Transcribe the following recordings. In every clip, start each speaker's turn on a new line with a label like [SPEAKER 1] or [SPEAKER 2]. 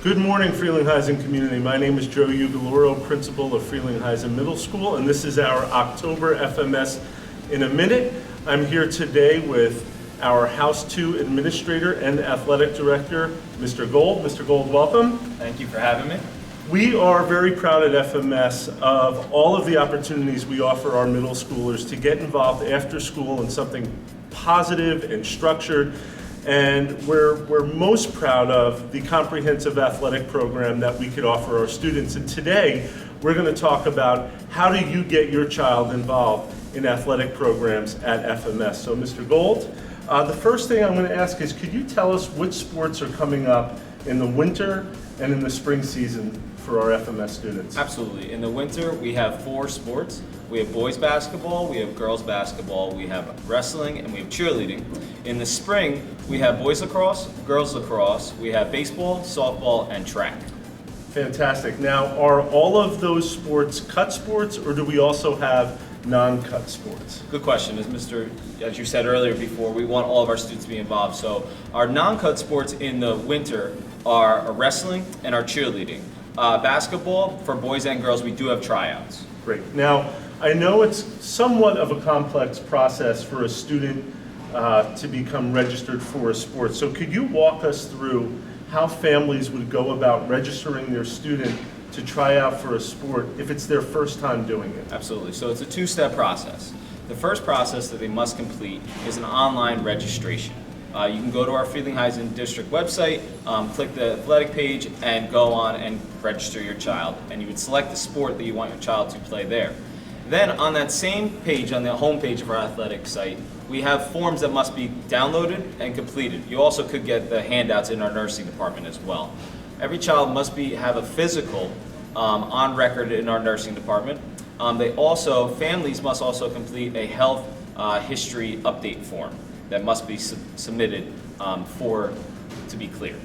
[SPEAKER 1] Good morning, Frelinghuysen community. My name is Joe Uglialoro, principal of Frelinghuysen Middle School, and this is our October FMS in a minute. I'm here today with our House 2 Administrator and Athletic Director, Mr. Gold. Mr. Gold, welcome.
[SPEAKER 2] Thank you for having me.
[SPEAKER 1] We are very proud at FMS of all of the opportunities we offer our middle schoolers to get involved after school in something positive and structured. And we're most proud of the comprehensive athletic program that we could offer our students. And today, we're going to talk about how do you get your child involved in athletic programs at FMS. So Mr. Gold, the first thing I'm going to ask is, could you tell us which sports are coming up in the winter and in the spring season for our FMS students?
[SPEAKER 2] Absolutely. In the winter, we have 4 sports. We have boys basketball, we have girls basketball, we have wrestling, and we have cheerleading. In the spring, we have boys lacrosse, girls lacrosse, we have baseball, softball, and track.
[SPEAKER 1] Fantastic. Now, are all of those sports cut sports, or do we also have non-cut sports?
[SPEAKER 2] Good question. As you said earlier before, we want all of our students to be involved. So our non-cut sports in the winter are our wrestling and our cheerleading. Basketball, for boys and girls, we do have tryouts.
[SPEAKER 1] Great. Now, I know it's somewhat of a complex process for a student to become registered for a sport. So could you walk us through how families would go about registering their student to try out for a sport if it's their first time doing it?
[SPEAKER 2] Absolutely. So it's a 2-step process. The first process that they must complete is an online registration. You can go to our Frelinghuysen district website, click the athletic page, and go on and register your child. And you would select the sport that you want your child to play there. Then on that same page, on the home page of our athletic site, we have forms that must be downloaded and completed. You also could get the handouts in our nursing department as well. Every child must have a physical on record in our nursing department. Families must also complete a health history update form that must be submitted to be clear.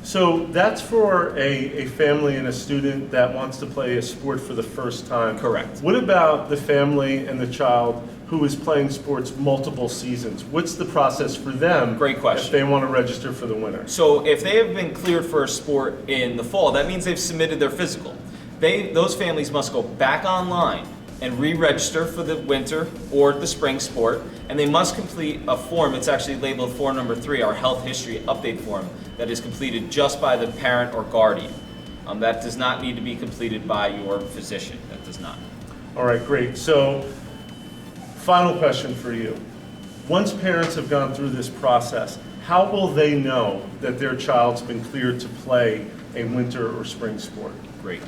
[SPEAKER 1] So that's for a family and a student that wants to play a sport for the first time.
[SPEAKER 2] Correct.
[SPEAKER 1] What about the family and the child who is playing sports multiple seasons? What's the process for them?
[SPEAKER 2] Great question.
[SPEAKER 1] If they want to register for the winter?
[SPEAKER 2] So if they have been cleared for a sport in the fall, that means they've submitted their physical. Those families must go back online and re-register for the winter or the spring sport, and they must complete a form. It's actually labeled form number 3, our health history update form, that is completed just by the parent or guardian. That does not need to be completed by your physician. That does not.
[SPEAKER 1] All right, great. So, final question for you. Once parents have gone through this process, how will they know that their child's been cleared to play a winter or spring sport?
[SPEAKER 2] Great.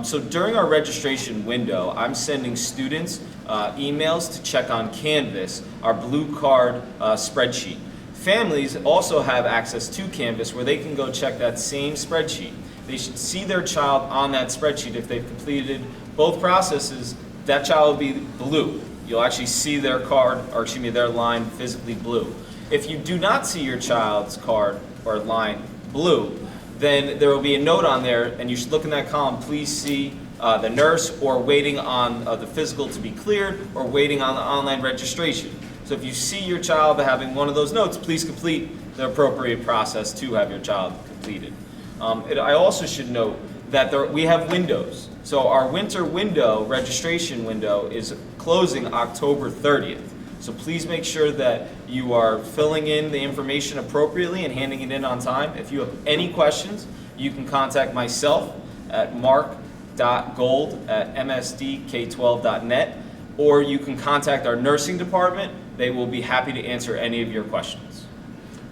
[SPEAKER 2] So during our registration window, I'm sending students emails to check on Canvas, our blue card spreadsheet. Families also have access to Canvas where they can go check that same spreadsheet. They should see their child on that spreadsheet. If they've completed both processes, that child will be blue. You'll actually see their their line physically blue. If you do not see your child's card or line blue, then there will be a note on there, and you should look in that column, please see the nurse, or waiting on the physical to be cleared, or waiting on the online registration. So if you see your child having one of those notes, please complete the appropriate process to have your child completed. I also should note that we have windows. So our winter window, registration window, is closing October 30th. So please make sure that you are filling in the information appropriately and handing it in on time. If you have any questions, you can contact myself at marc.gold at msdk12.net, or you can contact our nursing department. They will be happy to answer any of your questions.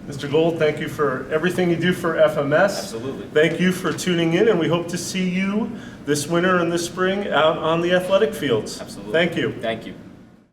[SPEAKER 1] Mr. Gold, thank you for everything you do for FMS.
[SPEAKER 2] Absolutely.
[SPEAKER 1] Thank you for tuning in, and we hope to see you this winter and this spring out on the athletic fields.
[SPEAKER 2] Absolutely.
[SPEAKER 1] Thank you.
[SPEAKER 2] Thank you.